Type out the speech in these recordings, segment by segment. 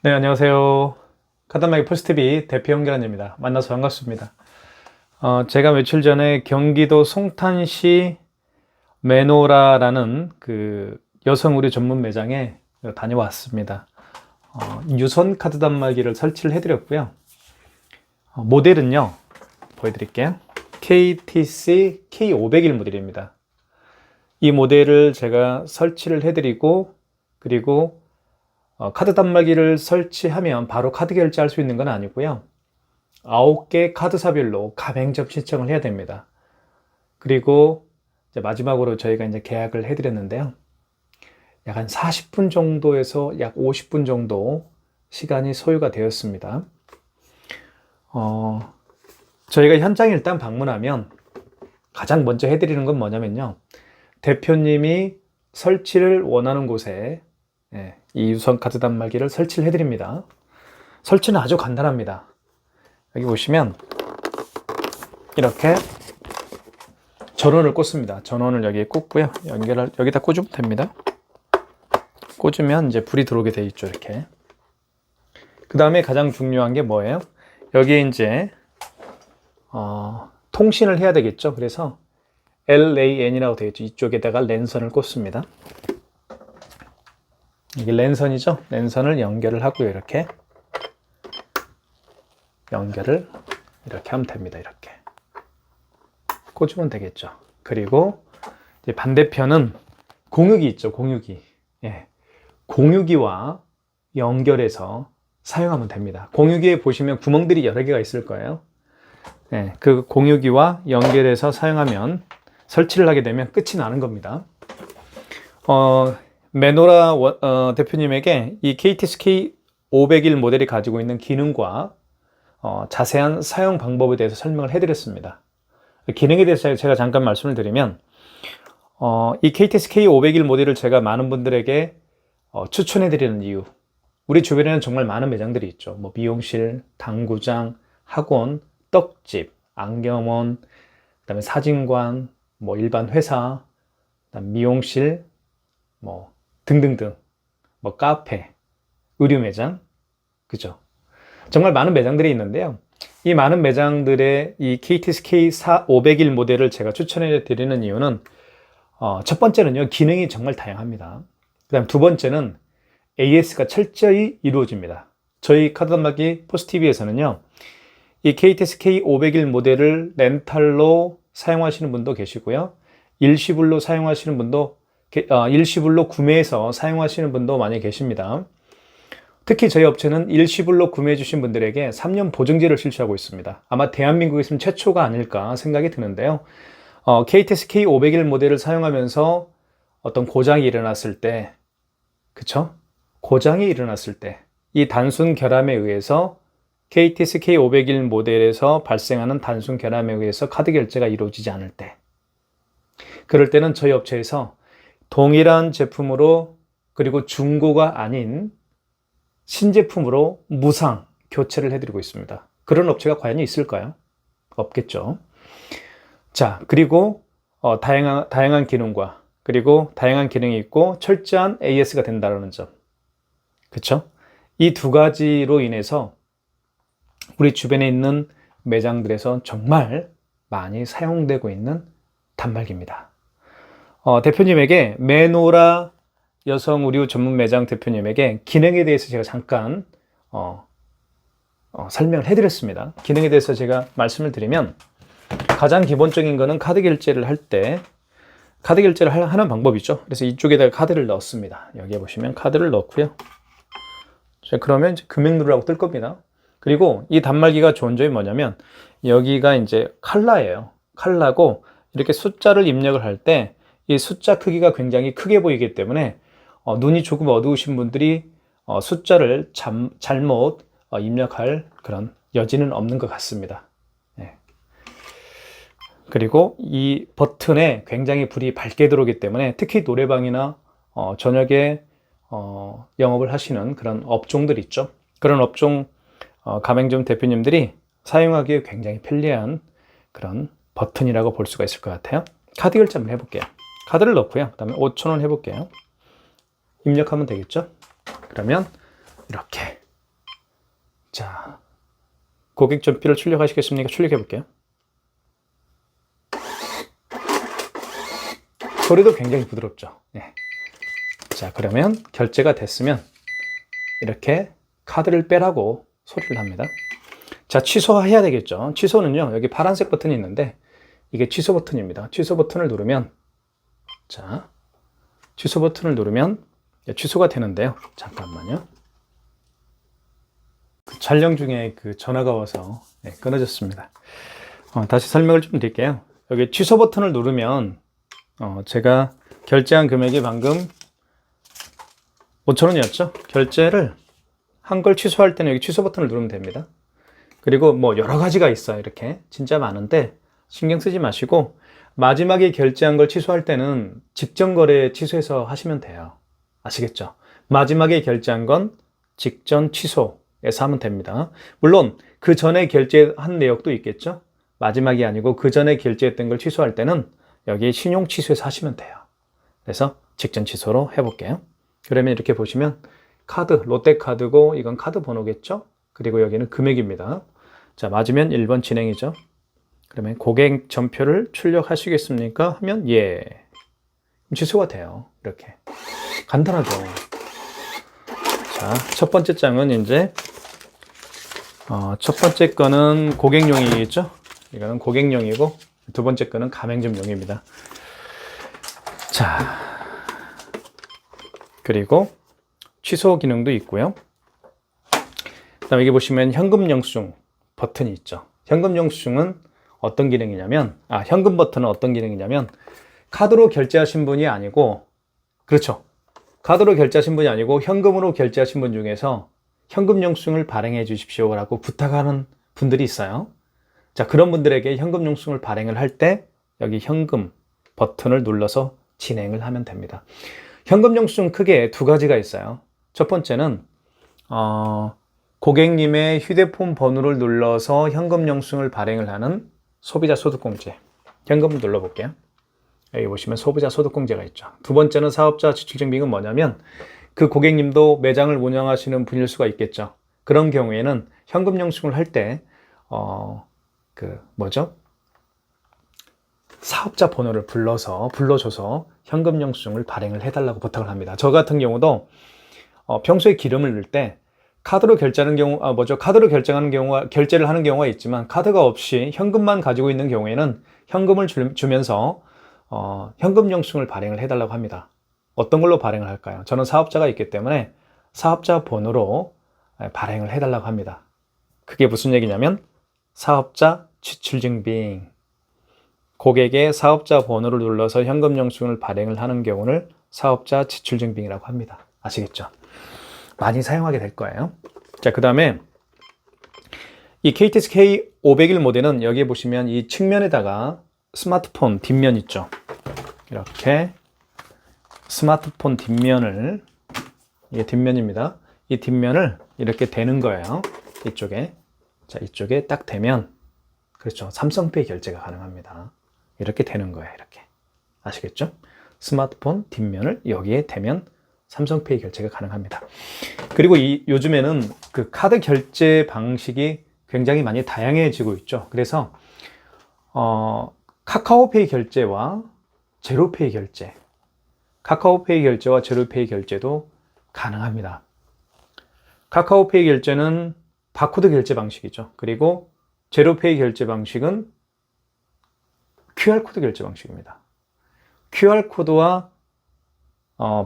네, 안녕하세요. 카드마기 포스트비 대표 연결한입니다. 만나서 반갑습니다. 제가 며칠 전에 경기도 송탄시 메노라라는 그 여성 의류 전문 매장에 다녀왔습니다. 유선 카드 단말기를 설치를 해드렸고요. 모델은요, 보여드릴게요. KTC K501 모델입니다. 이 모델을 제가 설치를 해드리고, 그리고 카드 단말기를 설치하면 바로 카드 결제할 수 있는 건 아니고요. 9개 카드사별로 가맹점 신청을 해야 됩니다. 그리고 이제 마지막으로 저희가 이제 계약을 해드렸는데요. 약 한 40분 정도에서 약 50분 정도 시간이 소요가 되었습니다. 저희가 현장에 일단 방문하면 가장 먼저 해드리는 건 뭐냐면요. 대표님이 설치를 원하는 곳에 이 유선 카드 단말기를 설치를 해드립니다. 설치는 아주 간단합니다. 여기 보시면 이렇게 전원을 꽂습니다. 전원을 여기에 꽂고요. 여기다 꽂으면 됩니다. 꽂으면 이제 불이 들어오게 돼 있죠. 이렇게. 그 다음에 가장 중요한 게 뭐예요? 여기에 이제 통신을 해야 되겠죠. 그래서 LAN이라고 되어 있죠. 이쪽에다가 랜선을 꽂습니다. 이게 랜선이죠. 랜선을 연결을 하고요. 이렇게 연결을 이렇게 하면 됩니다. 이렇게 꽂으면 되겠죠. 그리고 이제 반대편은 공유기 있죠. 공유기. 공유기와 연결해서 사용하면 됩니다. 공유기에 보시면 구멍들이 여러 개가 있을 거예요. 그 공유기와 연결해서 사용하면 설치를 하게 되면 끝이 나는 겁니다. 메노라 대표님에게 이 KTC K501 모델이 가지고 있는 기능과 자세한 사용 방법에 대해서 설명을 해드렸습니다. 기능에 대해서 제가 잠깐 말씀을 드리면 이 KTC K501 모델을 제가 많은 분들에게 추천해드리는 이유, 우리 주변에는 정말 많은 매장들이 있죠. 뭐 미용실, 당구장, 학원, 떡집, 안경원, 그다음에 사진관, 뭐 일반 회사, 그다음 미용실, 뭐 등등등, 뭐 카페, 의류 매장, 그죠? 정말 많은 매장들이 있는데요. 이 많은 매장들의 이 KTC K501 모델을 제가 추천해 드리는 이유는 첫 번째는요, 기능이 정말 다양합니다. 그 다음 두 번째는 AS가 철저히 이루어집니다. 저희 카드 단말기 포스TV에서는요, 이 KTC K501 모델을 렌탈로 사용하시는 분도 계시고요, 일시불로 사용하시는 분도 일시불로 구매해서 사용하시는 분도 많이 계십니다. 특히 저희 업체는 일시불로 구매해 주신 분들에게 3년 보증제를 실시하고 있습니다. 아마 대한민국에서는 최초가 아닐까 생각이 드는데요. KTC K501 모델을 사용하면서 어떤 고장이 일어났을 때, 그쵸? 고장이 일어났을 때, 이 단순 결함에 의해서 KTC K501 모델에서 발생하는 단순 결함에 의해서 카드 결제가 이루어지지 않을 때, 그럴 때는 저희 업체에서 동일한 제품으로, 그리고 중고가 아닌 신제품으로 무상 교체를 해드리고 있습니다. 그런 업체가 과연 있을까요? 없겠죠. 자, 그리고 다양한 기능과, 그리고 다양한 기능이 있고 철저한 AS가 된다는 점, 그쵸? 이 두 가지로 인해서 우리 주변에 있는 매장들에서 정말 많이 사용되고 있는 단말기입니다. 대표님에게, 메노라 여성 의류 전문 매장 대표님에게 기능에 대해서 제가 잠깐 설명을 해드렸습니다. 기능에 대해서 제가 말씀을 드리면, 가장 기본적인 거는 카드 결제를 할 때 카드 결제를 하는 방법이죠. 그래서 이쪽에다가 카드를 넣습니다. 여기에 보시면 카드를 넣고요. 자, 그러면 이제 금액 누르라고 뜰 겁니다. 그리고 이 단말기가 좋은 점이 뭐냐면, 여기가 이제 칼라예요. 칼라고 이렇게 숫자를 입력을 할 때 이 숫자 크기가 굉장히 크게 보이기 때문에 눈이 조금 어두우신 분들이 숫자를 잘못 입력할 그런 여지는 없는 것 같습니다. 그리고 이 버튼에 굉장히 불이 밝게 들어오기 때문에, 특히 노래방이나 저녁에 영업을 하시는 그런 업종들 있죠. 그런 업종 가맹점 대표님들이 사용하기에 굉장히 편리한 그런 버튼이라고 볼 수가 있을 것 같아요. 카드 결제 한번 해볼게요. 카드를 넣고요. 그 다음에 5,000원 해볼게요. 입력하면 되겠죠. 그러면 이렇게 자, 고객 전표를 출력하시겠습니까? 출력해 볼게요. 소리도 굉장히 부드럽죠. 예. 자, 그러면 결제가 됐으면 이렇게 카드를 빼라고 소리를 합니다. 자, 취소해야 되겠죠. 취소는요, 여기 파란색 버튼이 있는데 이게 취소 버튼입니다. 취소 버튼을 누르면, 자, 취소 버튼을 누르면 취소가 되는데요. 잠깐만요. 촬영 중에 전화가 와서 끊어졌습니다. 다시 설명을 좀 드릴게요. 여기 취소 버튼을 누르면 제가 결제한 금액이 방금 5,000원이었죠. 결제를 한 걸 취소할 때는 여기 취소 버튼을 누르면 됩니다. 그리고 뭐 여러 가지가 있어요. 이렇게 진짜 많은데 신경 쓰지 마시고 마지막에 결제한 걸 취소할 때는 직전 거래 취소해서 하시면 돼요. 아시겠죠? 마지막에 결제한 건 직전 취소해서 하면 됩니다. 물론 그 전에 결제한 내역도 있겠죠? 마지막이 아니고 그 전에 결제했던 걸 취소할 때는 여기 신용 취소해서 하시면 돼요. 그래서 직전 취소로 해볼게요. 그러면 이렇게 보시면 카드, 롯데카드고 이건 카드 번호겠죠? 그리고 여기는 금액입니다. 자, 맞으면 1번 진행이죠. 그러면 고객 전표를 출력하시겠습니까? 하면 예. 취소가 돼요. 이렇게. 간단하죠. 자, 첫 번째 장은 이제 첫 번째 거는 고객용이겠죠? 이거는 고객용이고 두 번째 거는 가맹점용입니다. 자, 그리고 취소 기능도 있고요. 그다음에 여기 보시면 현금 영수증 버튼이 있죠. 현금 영수증은 어떤 기능이냐면, 현금 버튼은 어떤 기능이냐면, 카드로 결제하신 분이 아니고, 그렇죠. 카드로 결제하신 분이 아니고, 현금으로 결제하신 분 중에서 현금 영수증을 발행해 주십시오라고 부탁하는 분들이 있어요. 자, 그런 분들에게 현금 영수증을 발행을 할 때, 여기 현금 버튼을 눌러서 진행을 하면 됩니다. 현금 영수증 크게 두 가지가 있어요. 첫 번째는, 고객님의 휴대폰 번호를 눌러서 현금 영수증을 발행을 하는 소비자 소득공제. 현금을 눌러볼게요. 여기 보시면 소비자 소득공제가 있죠. 두 번째는 사업자 지출증빙은 뭐냐면 그 고객님도 매장을 운영하시는 분일 수가 있겠죠. 그런 경우에는 현금 영수증을 할 때 사업자 번호를 불러줘서 현금 영수증을 발행을 해달라고 부탁을 합니다. 저 같은 경우도 평소에 기름을 넣을 때 카드로 결제하는 결제를 하는 경우가 있지만 카드가 없이 현금만 가지고 있는 경우에는 현금을 주면서 현금 영수증을 발행을 해달라고 합니다. 어떤 걸로 발행을 할까요? 저는 사업자가 있기 때문에 사업자 번호로 발행을 해달라고 합니다. 그게 무슨 얘기냐면 사업자 지출증빙. 고객의 사업자 번호를 눌러서 현금 영수증을 발행을 하는 경우를 사업자 지출증빙이라고 합니다. 아시겠죠? 많이 사용하게 될 거예요. 자, 그 다음에 이 KTX K501 모델은 여기에 보시면 이 측면에다가 스마트폰 뒷면 있죠. 이렇게 스마트폰 뒷면을, 이게 뒷면입니다. 이 뒷면을 이렇게 대는 거예요. 이쪽에. 자, 이쪽에 딱 대면, 그렇죠. 삼성페이 결제가 가능합니다. 이렇게 되는 거예요. 이렇게. 아시겠죠? 스마트폰 뒷면을 여기에 대면 삼성페이 결제가 가능합니다. 그리고 요즘에는 그 카드 결제 방식이 굉장히 많이 다양해지고 있죠. 그래서 카카오페이 결제와 제로페이 결제, 카카오페이 결제와 제로페이 결제도 가능합니다. 카카오페이 결제는 바코드 결제 방식이죠. 그리고 제로페이 결제 방식은 QR코드 결제 방식입니다. QR코드와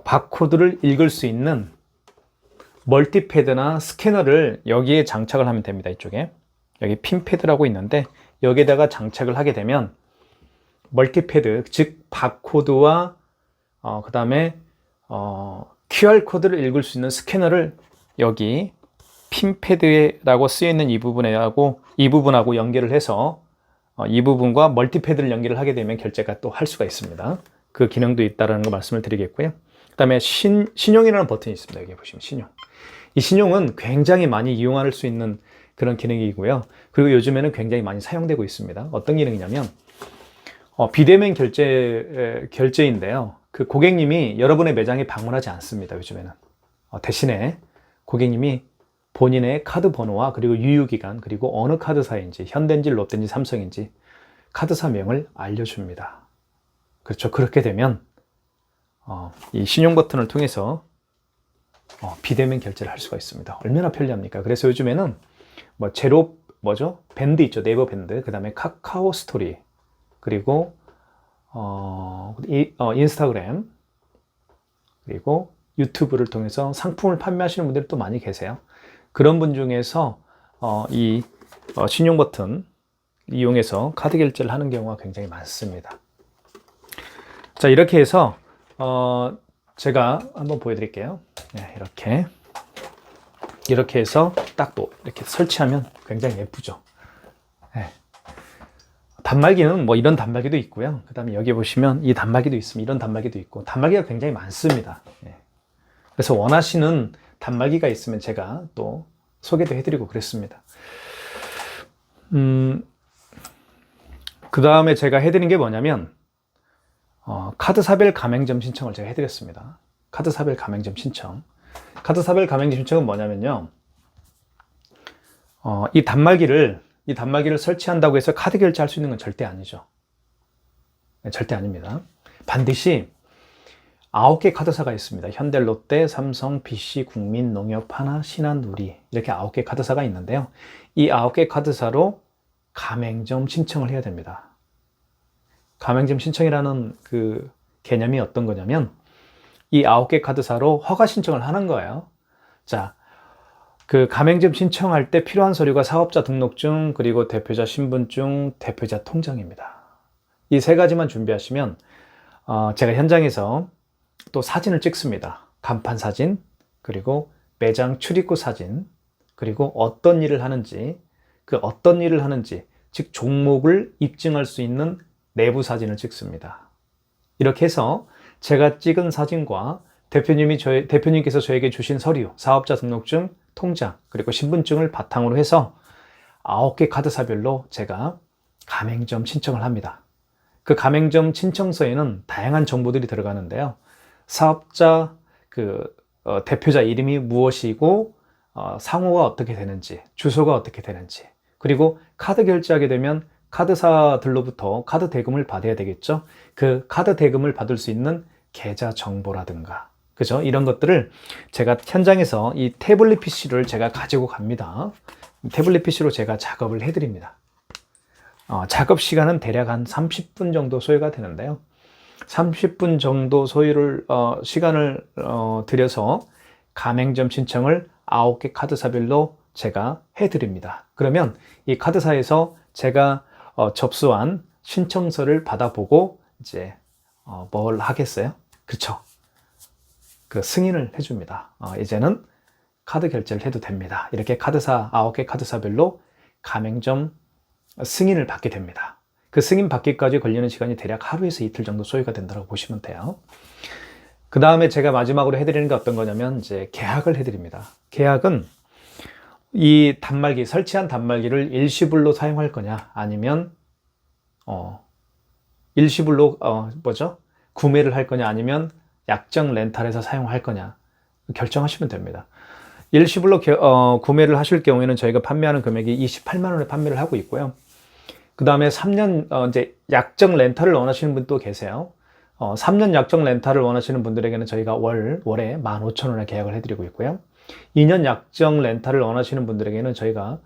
바코드를 읽을 수 있는 멀티패드나 스캐너를 여기에 장착을 하면 됩니다. 이쪽에. 여기 핀패드라고 있는데 여기에다가 장착을 하게 되면 멀티패드, 즉 바코드와 그 다음에 QR코드를 읽을 수 있는 스캐너를 여기 핀패드라고 쓰여있는 이 부분하고 연결을 해서 이 부분과 멀티패드를 연결을 하게 되면 결제가 또 할 수가 있습니다. 그 기능도 있다는 거 말씀을 드리겠고요. 그 다음에 신용이라는 버튼이 있습니다. 여기 보시면 신용. 이 신용은 굉장히 많이 이용할 수 있는 그런 기능이고요. 그리고 요즘에는 굉장히 많이 사용되고 있습니다. 어떤 기능이냐면 비대면 결제인데요. 그 고객님이 여러분의 매장에 방문하지 않습니다. 요즘에는. 대신에 고객님이 본인의 카드 번호와 그리고 유효기간 그리고 어느 카드사인지 현대인지 롯데인지 삼성인지 카드사명을 알려줍니다. 그렇죠. 그렇게 되면 이 신용 버튼을 통해서 비대면 결제를 할 수가 있습니다. 얼마나 편리합니까? 그래서 요즘에는 뭐 제로 밴드 있죠. 네이버 밴드, 그 다음에 카카오 스토리, 그리고 인스타그램, 그리고 유튜브를 통해서 상품을 판매하시는 분들이 또 많이 계세요. 그런 분 중에서 이 신용 버튼 이용해서 카드 결제를 하는 경우가 굉장히 많습니다. 자, 이렇게 해서 제가 한번 보여드릴게요. 네, 이렇게 해서 딱 또 이렇게 설치하면 굉장히 예쁘죠. 네. 단말기는 뭐 이런 단말기도 있고요. 그 다음에 여기 보시면 이 단말기도 있으면 이런 단말기도 있고, 단말기가 굉장히 많습니다. 네. 그래서 원하시는 단말기가 있으면 제가 또 소개도 해드리고 그랬습니다. 그 다음에 제가 해드린 게 뭐냐면 카드사별 가맹점 신청을 제가 해드렸습니다. 카드사별 가맹점 신청. 카드사별 가맹점 신청은 뭐냐면요. 이 단말기를 설치한다고 해서 카드 결제할 수 있는 건 절대 아니죠. 네, 절대 아닙니다. 반드시 9개 카드사가 있습니다. 현대, 롯데, 삼성, BC, 국민, 농협, 하나, 신한, 누리 이렇게 9개 카드사가 있는데요. 이 9개 카드사로 가맹점 신청을 해야 됩니다. 가맹점 신청이라는 그 개념이 어떤 거냐면 이 9개 카드사로 허가 신청을 하는 거예요. 자, 그 가맹점 신청할 때 필요한 서류가 사업자 등록증, 그리고 대표자 신분증, 대표자 통장입니다. 이 세 가지만 준비하시면 제가 현장에서 또 사진을 찍습니다. 간판 사진, 그리고 매장 출입구 사진, 그리고 어떤 일을 하는지, 즉 종목을 입증할 수 있는 내부 사진을 찍습니다. 이렇게 해서 제가 찍은 사진과 대표님께서 저에게 주신 서류, 사업자 등록증, 통장, 그리고 신분증을 바탕으로 해서 9개 카드사별로 제가 가맹점 신청을 합니다. 그 가맹점 신청서에는 다양한 정보들이 들어가는데요. 사업자, 대표자 이름이 무엇이고, 상호가 어떻게 되는지, 주소가 어떻게 되는지, 그리고 카드 결제하게 되면 카드사들로부터 카드 대금을 받아야 되겠죠. 그 카드 대금을 받을 수 있는 계좌 정보라든가, 그죠? 이런 것들을 제가 현장에서 이 태블릿 PC를 제가 가지고 갑니다. 태블릿 PC로 제가 작업을 해드립니다. 작업 시간은 대략 한 30분 정도 소요가 되는데요. 30분 정도 시간을 들여서 가맹점 신청을 9개 카드사별로 제가 해드립니다. 그러면 이 카드사에서 제가 접수한 신청서를 받아보고 이제 뭘 하겠어요? 그렇죠. 그 승인을 해줍니다. 이제는 카드 결제를 해도 됩니다. 이렇게 9개 카드사별로 가맹점 승인을 받게 됩니다. 그 승인 받기까지 걸리는 시간이 대략 하루에서 이틀 정도 소요가 된다고 보시면 돼요. 그 다음에 제가 마지막으로 해드리는 게 어떤 거냐면 이제 계약을 해드립니다. 계약은 이 단말기, 설치한 단말기를 일시불로 사용할 거냐, 아니면 일시불로 구매를 할 거냐, 아니면 약정 렌탈해서 사용할 거냐 결정하시면 됩니다. 일시불로 구매를 하실 경우에는 저희가 판매하는 금액이 28만 원에 판매를 하고 있고요. 그 다음에 3년 이제 약정 렌탈을 원하시는 분도 계세요. 3년 약정 렌탈을 원하시는 분들에게는 저희가 월에 15,000원에 계약을 해드리고 있고요. 2년 약정 렌탈을 원하시는 분들에게는 저희가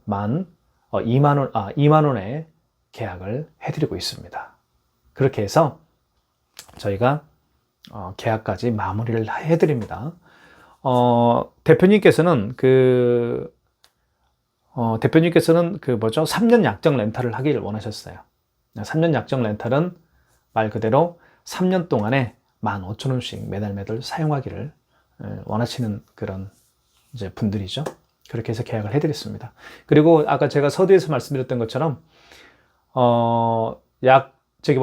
2만 원에 계약을 해드리고 있습니다. 그렇게 해서 저희가 계약까지 마무리를 해드립니다. 대표님께서는 3년 약정 렌탈을 하기를 원하셨어요. 3년 약정 렌탈은 말 그대로 3년 동안에 15,000원씩 매달 사용하기를 원하시는 그런 이제 분들이죠. 그렇게 해서 계약을 해드렸습니다. 그리고 아까 제가 서두에서 말씀드렸던 것처럼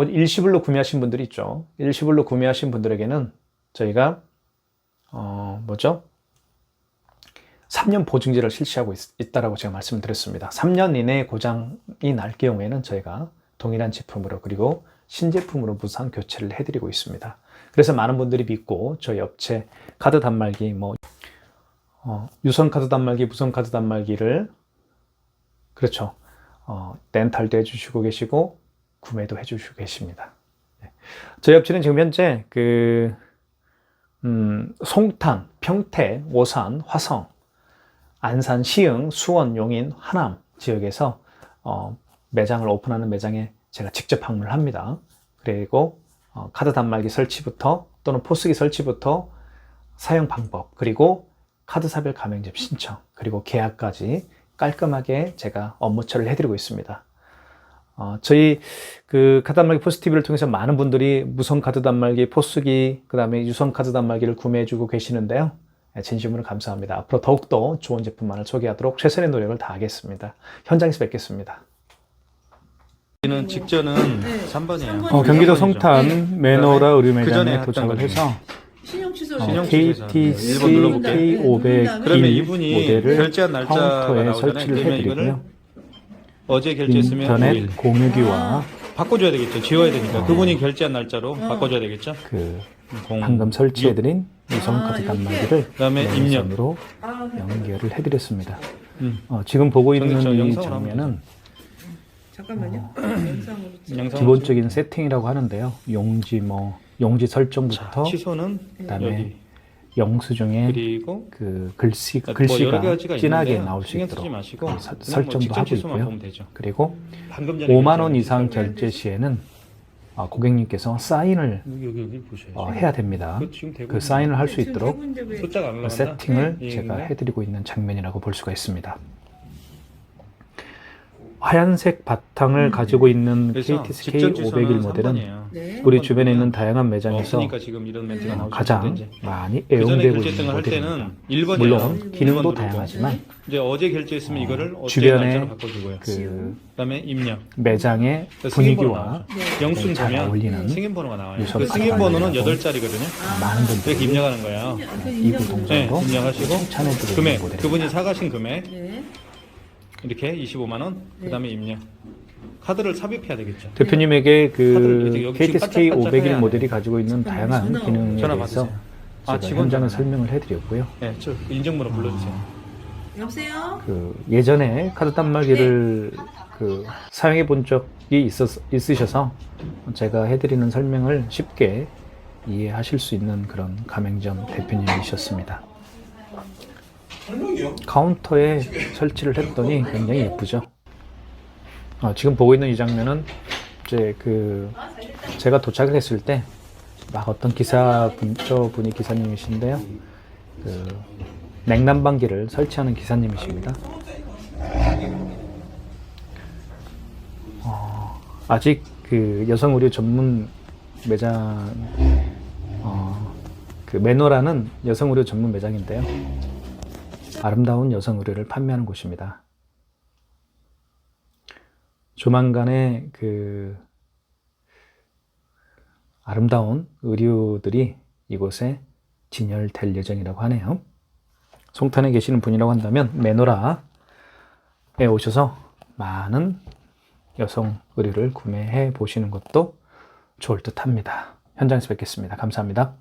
일시불로 구매하신 분들이 있죠. 일시불로 구매하신 분들에게는 저희가 3년 보증제를 실시하고 있다라고 제가 말씀을 드렸습니다. 3년 이내에 고장이 날 경우에는 저희가 동일한 제품으로, 그리고 신제품으로 무상 교체를 해드리고 있습니다. 그래서 많은 분들이 믿고 저희 업체 카드 단말기 유선카드 단말기, 무선카드 단말기를 그렇죠. 렌탈도 해주시고 계시고 구매도 해주시고 계십니다. 저희 업체는 지금 현재 송탄, 평택, 오산, 화성, 안산, 시흥, 수원, 용인, 하남 지역에서 매장을 오픈하는 매장에 제가 직접 방문을 합니다. 그리고 카드 단말기 설치부터 또는 포스기 설치부터 사용 방법, 그리고 카드사별 가맹점 신청, 그리고 계약까지 깔끔하게 제가 업무처리를 해드리고 있습니다. 저희 카드 단말기 포스TV를 통해서 많은 분들이 무선 카드 단말기, 포스기, 그 다음에 유선 카드 단말기를 구매해주고 계시는데요. 진심으로 감사합니다. 앞으로 더욱더 좋은 제품만을 소개하도록 최선의 노력을 다하겠습니다. 현장에서 뵙겠습니다. 여기는 직전은 3번이에요. 경기도 송탄 매노라 의류 매장에 도착을 해서 신용 취소. KTC 1번 눌러볼게요. K501 그러면 이분이 모델을 결제한 날짜가 카운터에 나오잖아요. 설치를 그러면 해드리고요. 이거를 어제 결제했으면 5일. 인터넷 공유기와 바꿔줘야 되겠죠. 지워야 되니까. 그분이 결제한 날짜로 바꿔줘야 되겠죠. 방금 설치해드린 유선 카드 이렇게? 단말기를 그다음에 입력. 영상으로 네. 연결을 해드렸습니다. 지금 보고 있는 그렇죠. 이 영상으로 하면 장면은 잠깐만요. 영상으로. 기본적인 세팅이라고 하는데요. 용지 설정부터 취소는 그다음에 여기. 영수증에 그리고 글씨가 여러 가지가 진하게 있는데요. 나올 수 신경 쓰지 있도록 마시고 설정도 직접 하고 취소만 있고요. 보면 되죠. 그리고 방금 전에 5만 원 결제한 이상 취소를 결제 시에는 고객님께서 사인을 여기 보셔야죠. 해야 됩니다. 지금 되고 그 사인을 할 수 지금 있도록 대부분인데 왜- 숫자가 안 올라간다. 세팅을 예, 제가 네. 해드리고 있는 장면이라고 볼 수가 있습니다. 하얀색 바탕을 가지고 있는 그래서 KTC 직전 K501 취소는 모델은 3번이에요. 네. 우리 주변에 있는 다양한 매장에서 없으니까 지금 이런 멘트가 나오죠. 가장 많이 그전에 애용되고 결제 있는 등을 할 모델입니다. 때는 1번이에요. 물론 기능도 다양하지만 이제 어제 결제했으면 이거를 어제 주변에 날짜로 바꿔주고요. 그다음에 입력. 매장의 승인번호 분위기와 나오죠. 영수증 잘 보면 어울리는 승인번호가 나와요. 유선 그 승인번호는 카드라고 8자리거든요. 많은 이렇게 분들이 입력하는 거예요. 이부 네, 동작으로 입력하시고 칭찬해드리는 금액, 모델입니다. 그분이 사가신 금액 네. 이렇게 25만 원. 그다음에 입력. 카드를 삽입해야 되겠죠. 대표님에게 카드를 여기 KTC 지금 K501 반짝반짝해야 모델이 가지고 있는 다양한 전화 기능에 전화 대해서 받으세요. 제가 직원 현장에 전화. 설명을 해드렸고요. 네, 저 인증번호 불러주세요. 여보세요? 예전에 카드 단말기를 사용해 본 적이 있으셔서 제가 해드리는 설명을 쉽게 이해하실 수 있는 그런 가맹점 대표님이셨습니다. 카운터에 설치를 했더니 굉장히 예쁘죠. 지금 보고 있는 이 장면은 이제 제가 도착을 했을 때 막 어떤 저분이 기사님이신데요. 냉난방기를 설치하는 기사님이십니다. 아직 여성 의류 전문 매장 매너라는 여성 의류 전문 매장인데요. 아름다운 여성 의류를 판매하는 곳입니다. 조만간에 아름다운 의류들이 이곳에 진열될 예정이라고 하네요. 송탄에 계시는 분이라고 한다면 매노라에 오셔서 많은 여성 의류를 구매해 보시는 것도 좋을 듯 합니다. 현장에서 뵙겠습니다. 감사합니다.